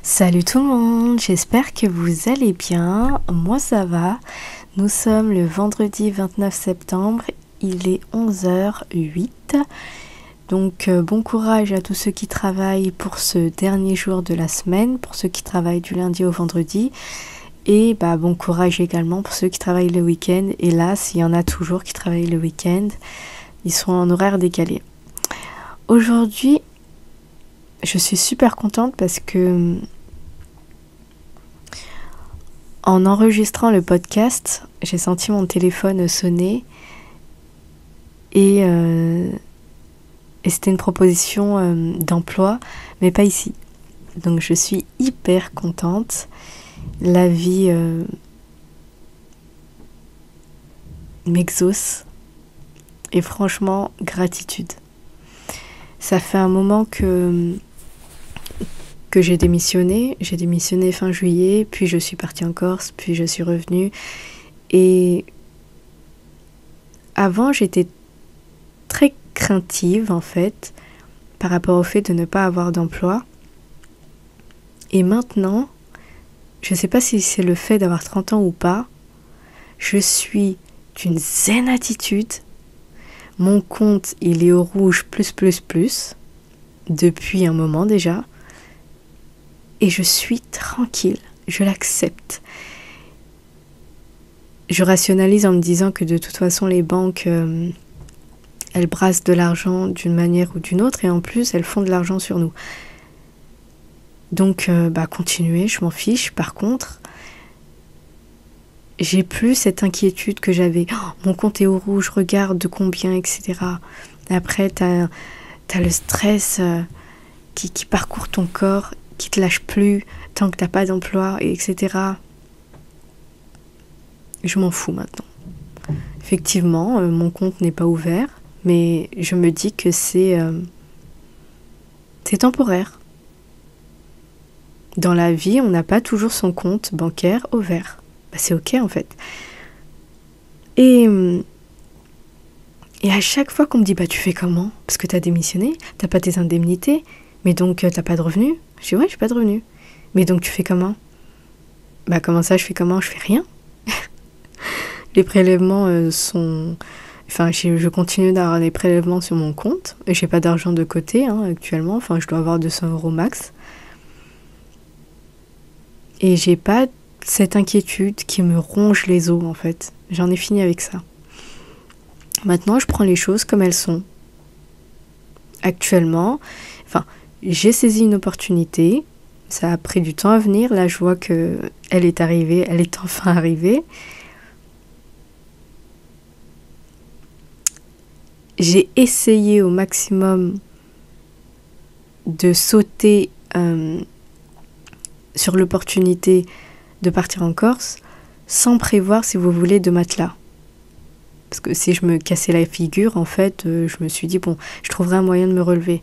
Salut tout le monde, j'espère que vous allez bien. Moi ça va. Nous sommes le vendredi 29 septembre, il est 11h08. Donc bon courage à tous ceux qui travaillent pour ce dernier jour de la semaine, pour ceux qui travaillent du lundi au vendredi. Et bon courage également pour ceux qui travaillent le week-end. Hélas, il y en a toujours qui travaillent le week-end. Ils sont en horaire décalé. Aujourd'hui, je suis super contente parce que en enregistrant le podcast, j'ai senti mon téléphone sonner et c'était une proposition d'emploi, mais pas ici. Donc je suis hyper contente. La vie m'exauce et franchement, gratitude. Ça fait un moment que j'ai démissionné. J'ai démissionné fin juillet, puis je suis partie en Corse, puis je suis revenue. Et avant, j'étais très craintive, en fait, par rapport au fait de ne pas avoir d'emploi. Et maintenant, je ne sais pas si c'est le fait d'avoir 30 ans ou pas, je suis d'une zen attitude. Mon compte, il est au rouge plus, depuis un moment déjà. Et je suis tranquille, je l'accepte. Je rationalise en me disant que de toute façon les banques, elles brassent de l'argent d'une manière ou d'une autre et en plus elles font de l'argent sur nous. Donc continuez, je m'en fiche. Par contre, j'ai plus cette inquiétude que j'avais. Oh, mon compte est au rouge, regarde de combien, etc. Après, t'as le stress qui parcourt ton corps, qui te lâche plus tant que t'as pas d'emploi, etc. Je m'en fous maintenant. Effectivement, mon compte n'est pas ouvert, mais je me dis que c'est temporaire. Dans la vie, on n'a pas toujours son compte bancaire ouvert. C'est ok en fait. Et à chaque fois qu'on me dit tu fais comment? Parce que t'as démissionné, t'as pas tes indemnités, mais donc t'as pas de revenus? Je dis ouais, j'ai pas de revenus. Mais donc tu fais comment? Comment ça je fais comment? Je fais rien. Les prélèvements sont... Enfin, je continue d'avoir des prélèvements sur mon compte. Et j'ai pas d'argent de côté actuellement. Enfin, je dois avoir 200 € max. Et j'ai pas cette inquiétude qui me ronge les os en fait. J'en ai fini avec ça. Maintenant, je prends les choses comme elles sont. Actuellement, j'ai saisi une opportunité. Ça a pris du temps à venir. Là, je vois que elle est arrivée. Elle est enfin arrivée. J'ai essayé au maximum de sauter sur l'opportunité de partir en Corse sans prévoir, si vous voulez, de matelas. Parce que si je me cassais la figure, en fait, je me suis dit, je trouverai un moyen de me relever.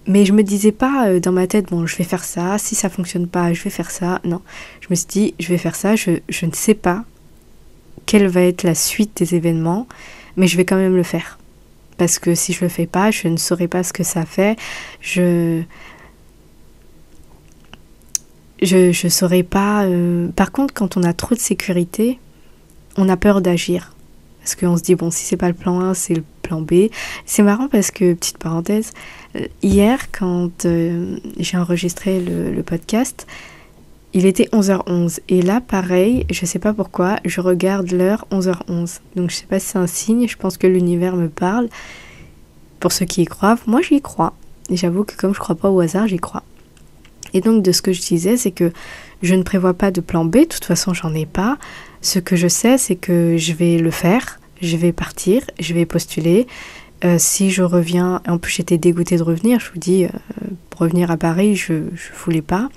Mais je me disais pas dans ma tête, je vais faire ça, si ça fonctionne pas, je vais faire ça. Non, je me suis dit, je vais faire ça, je ne sais pas quelle va être la suite des événements, mais je vais quand même le faire. Parce que si je le fais pas, je ne saurais pas ce que ça fait. Je saurais pas... Par contre, quand on a trop de sécurité, on a peur d'agir. Parce qu'on se dit, si c'est pas le plan A, c'est le plan B. C'est marrant parce que, petite parenthèse, hier, quand j'ai enregistré le podcast, il était 11h11. Et là, pareil, je sais pas pourquoi, je regarde l'heure 11h11. Donc je sais pas si c'est un signe, je pense que l'univers me parle. Pour ceux qui y croient, moi j'y crois. Et j'avoue que comme je crois pas au hasard, j'y crois. Et donc de ce que je disais, c'est que je ne prévois pas de plan B, de toute façon j'en ai pas. Ce que je sais, c'est que je vais le faire, je vais partir, je vais postuler. Si je reviens, en plus j'étais dégoûtée de revenir, je vous dis, pour revenir à Paris, je voulais pas.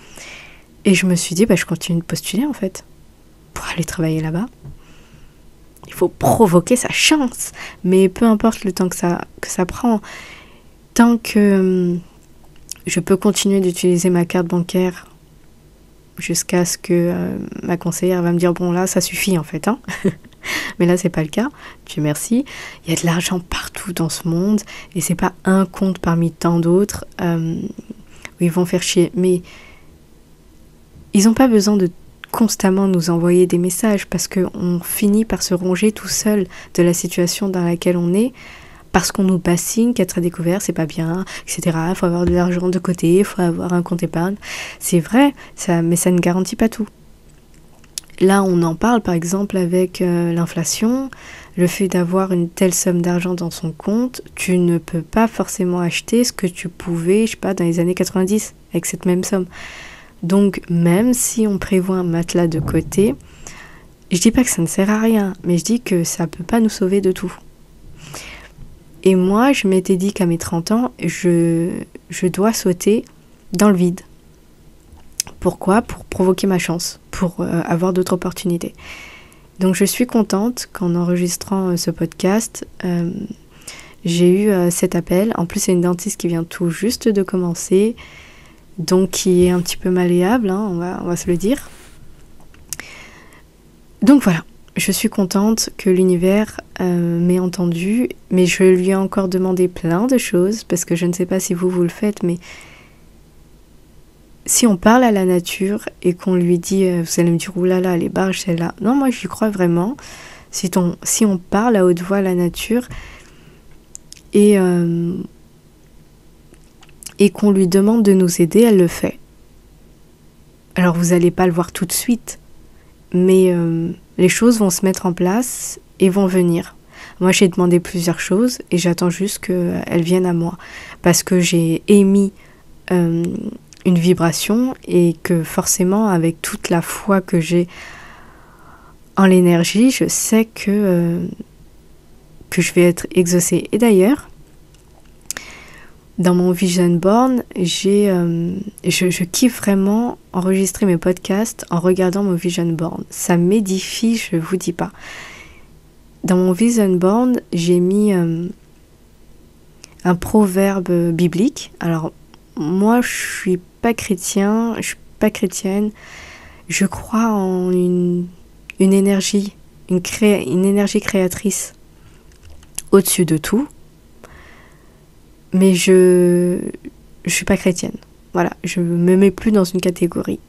Et je me suis dit, je continue de postuler en fait, pour aller travailler là-bas. Il faut provoquer sa chance, mais peu importe le temps que ça prend, tant que je peux continuer d'utiliser ma carte bancaire jusqu'à ce que ma conseillère va me dire là ça suffit en fait mais là c'est pas le cas, Dieu merci. Il y a de l'argent partout dans ce monde et c'est pas un compte parmi tant d'autres. où ils vont faire chier. Mais ils n'ont pas besoin de constamment nous envoyer des messages parce qu'on finit par se ronger tout seul de la situation dans laquelle on est parce qu'on nous bassine qu'être à découvert, c'est pas bien, etc. Il faut avoir de l'argent de côté, il faut avoir un compte épargne. C'est vrai, mais ça ne garantit pas tout. Là, on en parle par exemple avec l'inflation, le fait d'avoir une telle somme d'argent dans son compte, tu ne peux pas forcément acheter ce que tu pouvais, je sais pas, dans les années 90 avec cette même somme. Donc même si on prévoit un matelas de côté, je dis pas que ça ne sert à rien, mais je dis que ça peut pas nous sauver de tout. Et moi, je m'étais dit qu'à mes 30 ans, je dois sauter dans le vide. Pourquoi ? Pour provoquer ma chance, pour avoir d'autres opportunités. Donc je suis contente qu'en enregistrant ce podcast, j'ai eu cet appel. En plus, c'est une dentiste qui vient tout juste de commencer, donc qui est un petit peu malléable, hein, on va se le dire. Donc voilà, je suis contente que l'univers m'ait entendue, mais je lui ai encore demandé plein de choses, parce que je ne sais pas si vous le faites, mais si on parle à la nature et qu'on lui dit, vous allez me dire, oulala, les barges, celle-là. Non, moi j'y crois vraiment. Si on parle à haute voix à la nature et qu'on lui demande de nous aider, elle le fait. Alors vous n'allez pas le voir tout de suite, mais les choses vont se mettre en place et vont venir. Moi j'ai demandé plusieurs choses et j'attends juste qu'elles viennent à moi, parce que j'ai émis une vibration et que forcément avec toute la foi que j'ai en l'énergie, je sais que je vais être exaucée. Et d'ailleurs, dans mon Vision Board, je kiffe vraiment enregistrer mes podcasts en regardant mon Vision Board. Ça m'édifie, je vous dis pas. Dans mon Vision Board, j'ai mis un proverbe biblique. Alors, moi, je suis pas chrétien, je suis pas chrétienne. Je crois en une énergie, une énergie créatrice au-dessus de tout. Mais je suis pas chrétienne. Voilà, je me mets plus dans une catégorie.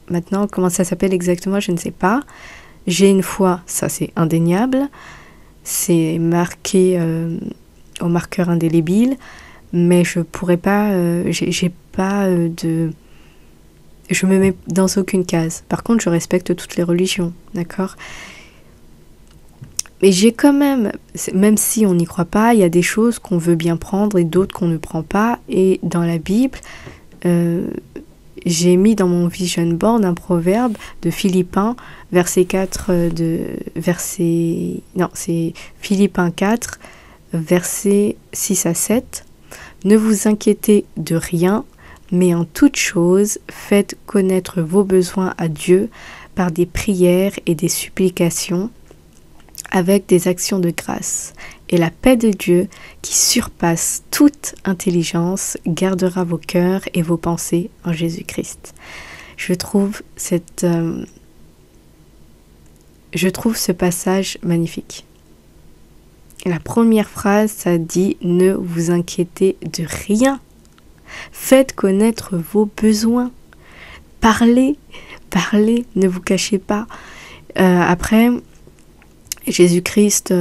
Maintenant, comment ça s'appelle exactement, je ne sais pas. J'ai une foi, ça c'est indéniable. C'est marqué au marqueur indélébile. Mais je pourrais pas, j'ai pas de... Je me mets dans aucune case. Par contre, je respecte toutes les religions, d'accord ? Mais j'ai quand même si on n'y croit pas, il y a des choses qu'on veut bien prendre et d'autres qu'on ne prend pas. Et dans la Bible, j'ai mis dans mon Vision Board un proverbe de Philippiens, verset 4, c'est Philippiens 4, versets 6 à 7. Ne vous inquiétez de rien, mais en toute chose, faites connaître vos besoins à Dieu par des prières et des supplications, avec des actions de grâce. Et la paix de Dieu, qui surpasse toute intelligence, gardera vos cœurs et vos pensées en Jésus-Christ. Je trouve ce passage magnifique. La première phrase, ça dit « Ne vous inquiétez de rien. Faites connaître vos besoins. Parlez, ne vous cachez pas. » Après, Jésus-Christ,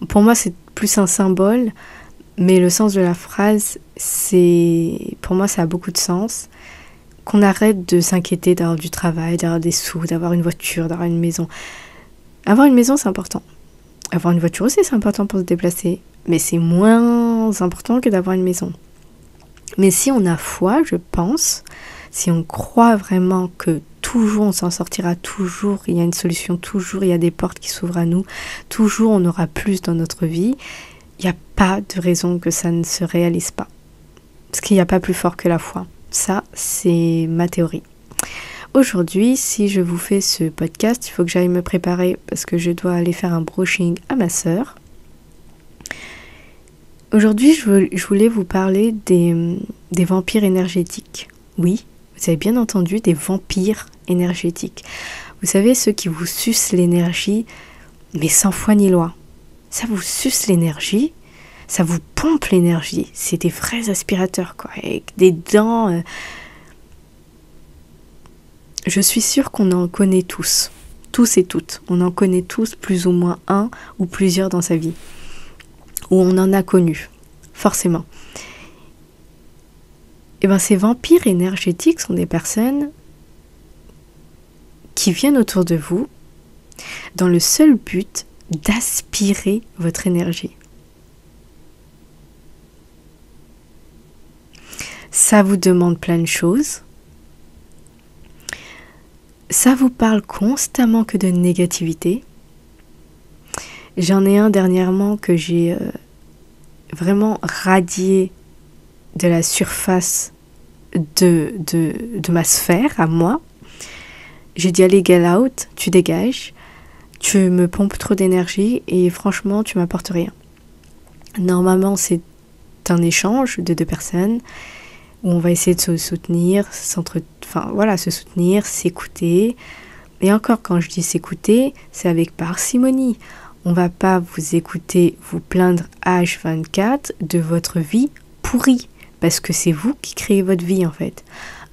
pour moi, c'est plus un symbole, mais le sens de la phrase, pour moi, ça a beaucoup de sens. Qu'on arrête de s'inquiéter d'avoir du travail, d'avoir des sous, d'avoir une voiture, d'avoir une maison. Avoir une maison, c'est important. Avoir une voiture aussi, c'est important pour se déplacer, mais c'est moins important que d'avoir une maison. Mais si on a foi, je pense, si on croit vraiment que toujours on s'en sortira, toujours il y a une solution, toujours il y a des portes qui s'ouvrent à nous, toujours on aura plus dans notre vie, il n'y a pas de raison que ça ne se réalise pas. Parce qu'il n'y a pas plus fort que la foi. Ça, c'est ma théorie. Aujourd'hui, si je vous fais ce podcast, il faut que j'aille me préparer parce que je dois aller faire un brushing à ma sœur. Aujourd'hui, je voulais vous parler des vampires énergétiques. Oui, vous avez bien entendu, des vampires énergétiques. Vous savez, ceux qui vous sucent l'énergie, mais sans foi ni loi. Ça vous suce l'énergie, Ça vous pompe l'énergie. C'est des vrais aspirateurs, quoi. Avec des dents. Je suis sûre qu'on en connaît tous. Tous et toutes. On en connaît tous plus ou moins un ou plusieurs dans sa vie. Ou on en a connu. Forcément. Et bien ces vampires énergétiques sont des personnes qui viennent autour de vous dans le seul but d'aspirer votre énergie. Ça vous demande plein de choses. Ça vous parle constamment que de négativité. J'en ai un dernièrement que j'ai vraiment radié de la surface de ma sphère à moi. J'ai dit allez, get out, tu dégages, tu me pompes trop d'énergie et franchement tu m'apportes rien. Normalement c'est un échange de deux personnes où on va essayer de se soutenir, se soutenir, s'écouter. Et encore, quand je dis s'écouter, c'est avec parcimonie. On va pas vous écouter, vous plaindre H24 de votre vie pourrie, parce que c'est vous qui créez votre vie en fait.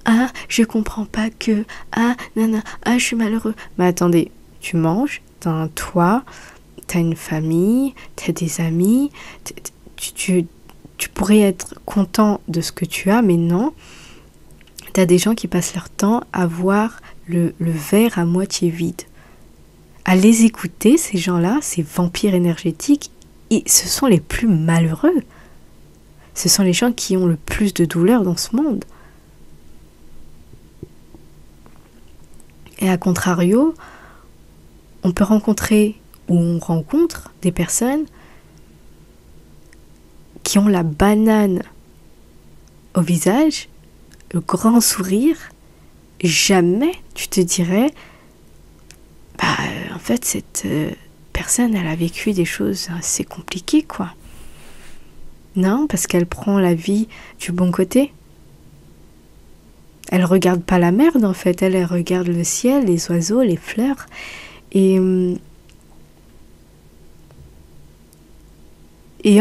Ah, je comprends pas que, je suis malheureux. Mais attendez, tu manges, t'as un toit, t'as une famille, t'as des amis, tu pourrais être content de ce que tu as, mais non. T'as des gens qui passent leur temps à voir le verre à moitié vide. À les écouter, ces gens-là, ces vampires énergétiques, ce sont les plus malheureux. Ce sont les gens qui ont le plus de douleur dans ce monde. Et à contrario, on peut rencontrer, ou on rencontre des personnes qui ont la banane au visage, le grand sourire. Jamais tu te dirais en fait cette personne elle a vécu des choses assez compliquées quoi. Non, parce qu'elle prend la vie du bon côté. Elle regarde pas la merde en fait, elle regarde le ciel, les oiseaux, les fleurs. Et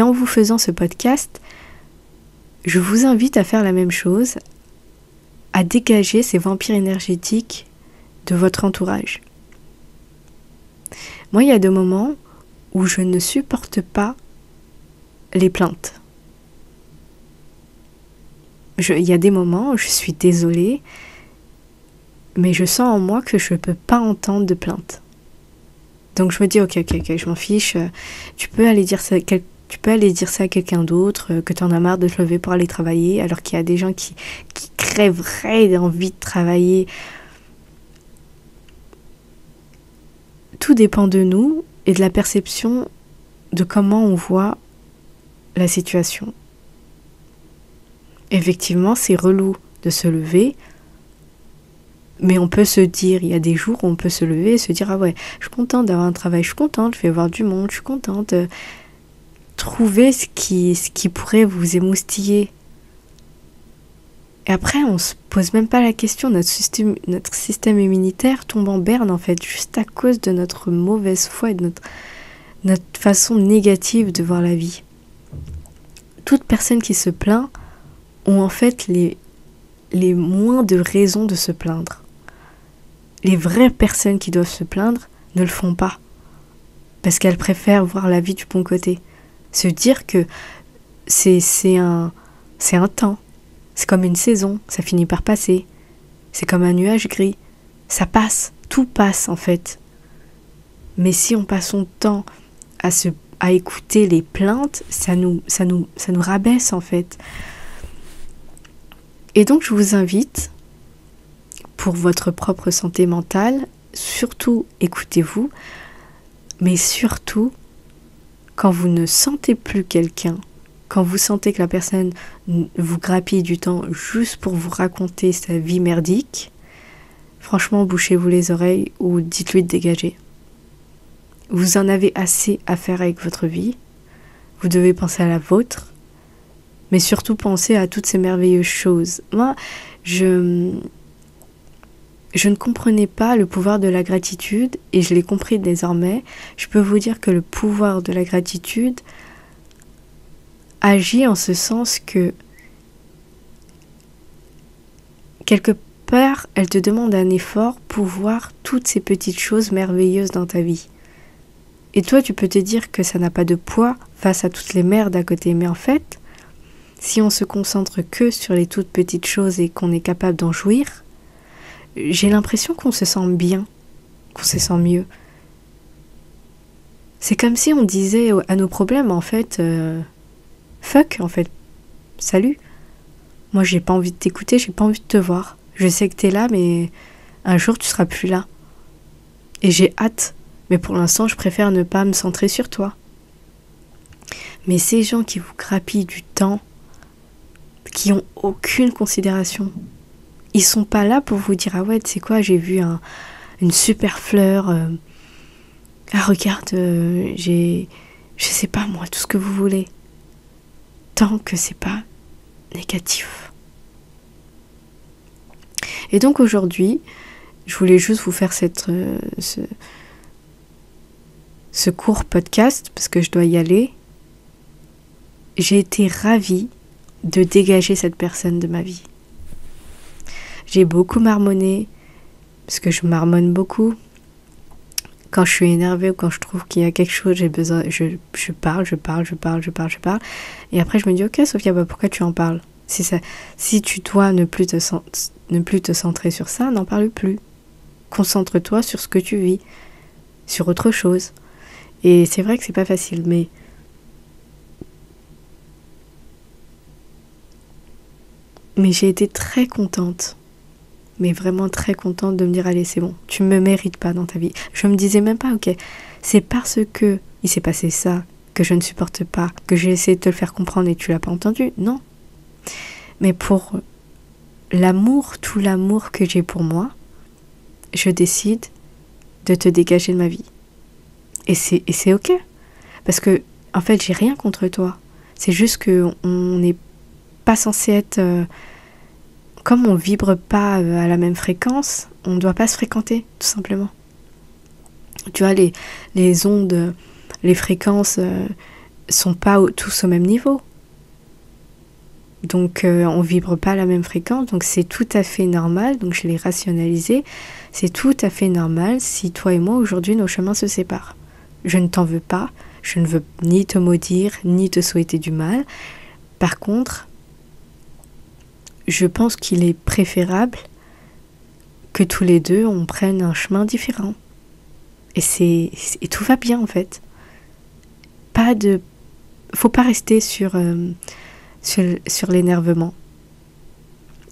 en vous faisant ce podcast, je vous invite à faire la même chose, à dégager ces vampires énergétiques de votre entourage. Moi, il y a des moments où je ne supporte pas les plaintes. Il y a des moments où je suis désolée, mais je sens en moi que je ne peux pas entendre de plainte. Donc je me dis, ok, je m'en fiche, tu peux aller dire ça à quelqu'un d'autre, que tu en as marre de te lever pour aller travailler, alors qu'il y a des gens qui crèveraient d'envie de travailler. Tout dépend de nous et de la perception de comment on voit la situation. Effectivement, c'est relou de se lever, mais on peut se dire, il y a des jours où on peut se lever et se dire, ah ouais, je suis contente d'avoir un travail, je suis contente, je vais voir du monde, je suis contente. Trouver ce qui pourrait vous émoustiller. Et après, on se pose même pas la question, notre système immunitaire tombe en berne en fait, juste à cause de notre mauvaise foi et de notre façon négative de voir la vie. Toute personne qui se plaint ont en fait les moins de raisons de se plaindre. Les vraies personnes qui doivent se plaindre ne le font pas, parce qu'elles préfèrent voir la vie du bon côté. Se dire que c'est un temps, c'est comme une saison, ça finit par passer. C'est comme un nuage gris, ça passe, tout passe en fait. Mais si on passe son temps à écouter les plaintes, ça nous rabaisse en fait. Et donc je vous invite, pour votre propre santé mentale, surtout écoutez-vous, mais surtout, quand vous ne sentez plus quelqu'un, quand vous sentez que la personne vous grappille du temps juste pour vous raconter sa vie merdique, franchement, bouchez-vous les oreilles ou dites-lui de dégager. Vous en avez assez à faire avec votre vie, vous devez penser à la vôtre, mais surtout pensez à toutes ces merveilleuses choses. Moi, je ne comprenais pas le pouvoir de la gratitude et je l'ai compris désormais. Je peux vous dire que le pouvoir de la gratitude agit en ce sens que quelque part, elle te demande un effort pour voir toutes ces petites choses merveilleuses dans ta vie. Et toi, tu peux te dire que ça n'a pas de poids face à toutes les merdes à côté. Mais en fait, si on se concentre que sur les toutes petites choses et qu'on est capable d'en jouir, j'ai l'impression qu'on se sent bien, qu'on se sent mieux. C'est comme si on disait à nos problèmes, en fait, fuck, en fait, salut. Moi, j'ai pas envie de t'écouter, j'ai pas envie de te voir. Je sais que t'es là, mais un jour, tu seras plus là. Et j'ai hâte. Mais pour l'instant, je préfère ne pas me centrer sur toi. Mais ces gens qui vous grappillent du temps, qui ont aucune considération, ils sont pas là pour vous dire « Ah ouais, tu sais quoi, j'ai vu une super fleur. Ah regarde, j'ai... Je sais pas moi, tout ce que vous voulez. » Tant que c'est pas négatif. Et donc aujourd'hui, je voulais juste vous faire ce court podcast, parce que je dois y aller. J'ai été ravie de dégager cette personne de ma vie. J'ai beaucoup marmonné, parce que je marmonne beaucoup. Quand je suis énervée ou quand je trouve qu'il y a quelque chose, j'ai besoin, je parle. Et après, je me dis, ok, Sophia, pourquoi tu en parles ? Si tu dois ne plus te centrer sur ça, n'en parle plus. Concentre-toi sur ce que tu vis, sur autre chose. Et c'est vrai que c'est pas facile, mais j'ai été très contente, mais vraiment très contente de me dire allez, c'est bon, tu me mérites pas dans ta vie. Je me disais même pas, ok, c'est parce que il s'est passé ça que je ne supporte pas, que j'ai essayé de te le faire comprendre et tu l'as pas entendu. Non. Mais pour l'amour, tout l'amour que j'ai pour moi, je décide de te dégager de ma vie. Et c'est ok. Parce que, en fait, j'ai rien contre toi. C'est juste qu'on n'est pas censé être... comme on vibre pas à la même fréquence, on ne doit pas se fréquenter, tout simplement. Tu vois, les ondes, les fréquences sont pas tous au même niveau. Donc, on vibre pas à la même fréquence, donc c'est tout à fait normal. Donc, je l'ai rationalisé. C'est tout à fait normal si toi et moi, aujourd'hui, nos chemins se séparent. Je ne t'en veux pas, je ne veux ni te maudire, ni te souhaiter du mal. Par contre, je pense qu'il est préférable que tous les deux, on prenne un chemin différent. Et tout va bien, en fait. Faut pas rester sur l'énervement.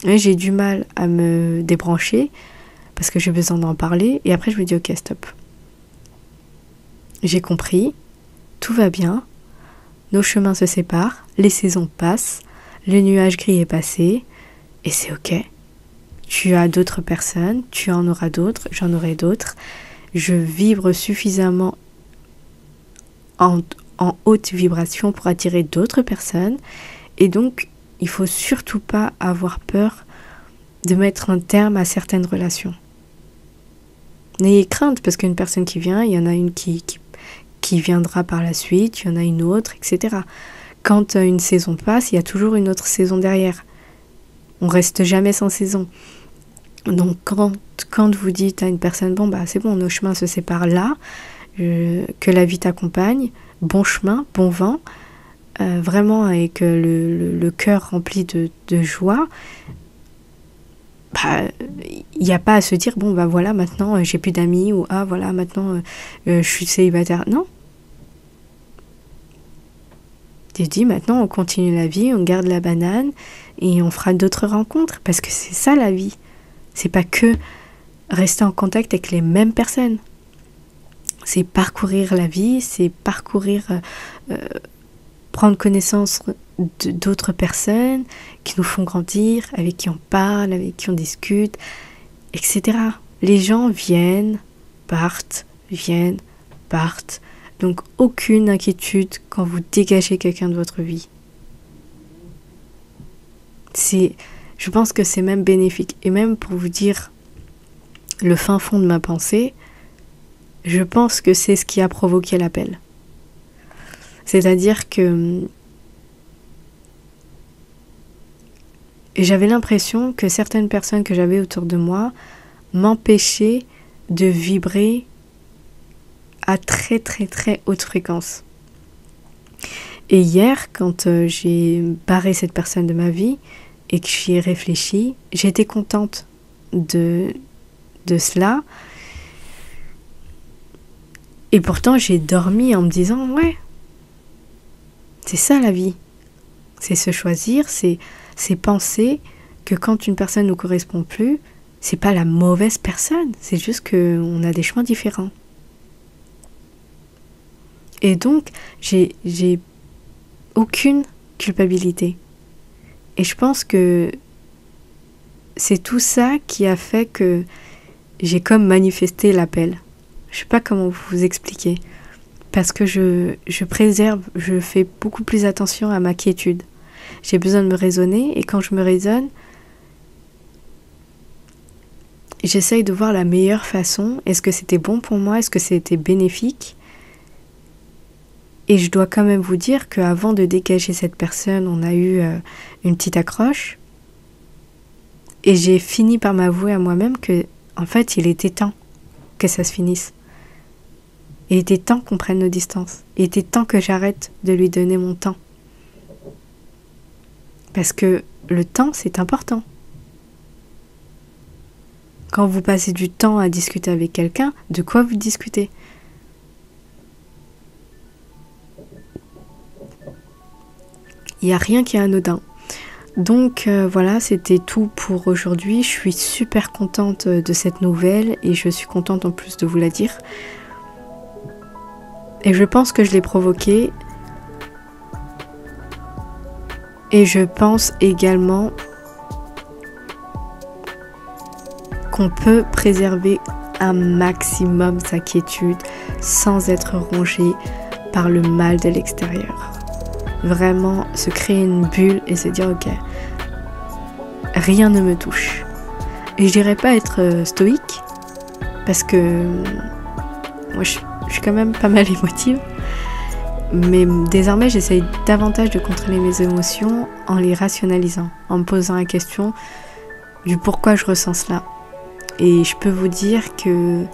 Et j'ai du mal à me débrancher parce que j'ai besoin d'en parler. Et après, je me dis, ok, stop. J'ai compris, tout va bien, nos chemins se séparent, les saisons passent, le nuage gris est passé, et c'est ok. Tu as d'autres personnes, tu en auras d'autres, j'en aurai d'autres. Je vibre suffisamment en haute vibration pour attirer d'autres personnes, et donc il faut surtout pas avoir peur de mettre un terme à certaines relations. N'ayez crainte, parce qu'une personne qui vient, il y en a une qui viendra par la suite, il y en a une autre, etc. Quand une saison passe, il y a toujours une autre saison derrière. On reste jamais sans saison. Donc quand vous dites à une personne, bon bah c'est bon, nos chemins se séparent là, que la vie t'accompagne, bon chemin, bon vent, vraiment avec le cœur rempli de joie, il n'y a pas à se dire, bon bah voilà, maintenant j'ai plus d'amis, ou ah voilà, maintenant je suis célibataire. Non. Tu dis, maintenant on continue la vie, on garde la banane et on fera d'autres rencontres, parce que c'est ça la vie. C'est pas que rester en contact avec les mêmes personnes. C'est parcourir la vie, c'est parcourir, prendre connaissance d'autres personnes qui nous font grandir, avec qui on parle, avec qui on discute, etc. Les gens viennent, partent. Donc aucune inquiétude quand vous dégagez quelqu'un de votre vie. Je pense que c'est même bénéfique. Et même pour vous dire le fin fond de ma pensée, je pense que c'est ce qui a provoqué l'appel. C'est-à-dire que Et j'avais l'impression que certaines personnes que j'avais autour de moi m'empêchaient de vibrer à très très très haute fréquence. Et hier, quand j'ai barré cette personne de ma vie et que j'y ai réfléchi, j'étais contente de cela. Et pourtant, j'ai dormi en me disant, ouais, c'est ça la vie. C'est se choisir, c'est penser que quand une personne ne nous correspond plus, c'est pas la mauvaise personne, c'est juste qu'on a des chemins différents. Et donc, j'ai aucune culpabilité. Et je pense que c'est tout ça qui a fait que j'ai comme manifesté l'appel. Je sais pas comment vous expliquer. Parce que je préserve, je fais beaucoup plus attention à ma quiétude. J'ai besoin de me raisonner et quand je me raisonne, j'essaye de voir la meilleure façon. Est-ce que c'était bon pour moi? Est-ce que c'était bénéfique? Et je dois quand même vous dire qu'avant de dégager cette personne, on a eu une petite accroche. Et j'ai fini par m'avouer à moi-même que, en fait, il était temps que ça se finisse. Il était temps qu'on prenne nos distances. Il était temps que j'arrête de lui donner mon temps. Parce que le temps, c'est important. Quand vous passez du temps à discuter avec quelqu'un, de quoi vous discutez? Il n'y a rien qui est anodin. Donc voilà, c'était tout pour aujourd'hui. Je suis super contente de cette nouvelle et je suis contente en plus de vous la dire. Et je pense que je l'ai provoquée. Et je pense également qu'on peut préserver un maximum sa quiétude sans être rongé par le mal de l'extérieur. Vraiment se créer une bulle et se dire ok, rien ne me touche. Et je dirais pas être stoïque parce que moi je suis quand même pas mal émotive, mais désormais j'essaye davantage de contrôler mes émotions en les rationalisant, en me posant la question du pourquoi je ressens cela. Et je peux vous dire que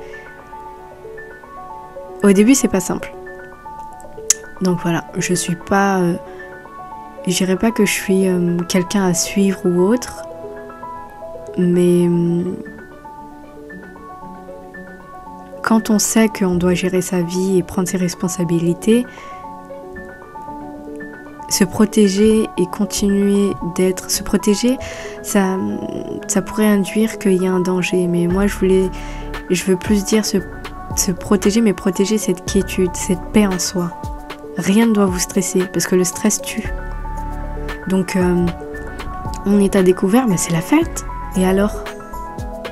au début c'est pas simple. Donc voilà, je suis pas, je dirais pas que je suis quelqu'un à suivre ou autre, mais quand on sait qu'on doit gérer sa vie et prendre ses responsabilités, se protéger et continuer d'être, se protéger, ça pourrait induire qu'il y a un danger. Mais moi je veux plus dire se protéger, mais protéger cette quiétude, cette paix en soi. Rien ne doit vous stresser, parce que le stress tue. Donc, on est à découvert, mais c'est la fête. Et alors?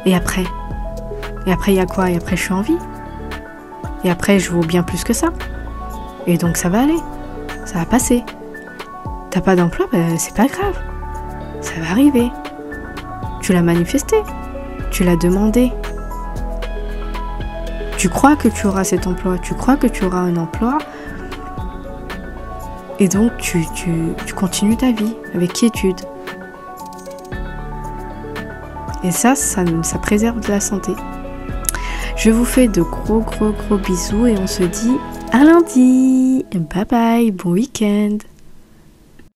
Et après? Et après, il y a quoi? Et après, je suis en vie. Et après, je vaux bien plus que ça. Et donc, ça va aller. Ça va passer. T'as pas d'emploi? Ben, c'est pas grave. Ça va arriver. Tu l'as manifesté. Tu l'as demandé. Tu crois que tu auras cet emploi. Tu crois que tu auras un emploi. Et donc, tu continues ta vie avec quiétude. Et ça préserve de la santé. Je vous fais de gros bisous et on se dit à lundi. Bye bye, bon week-end.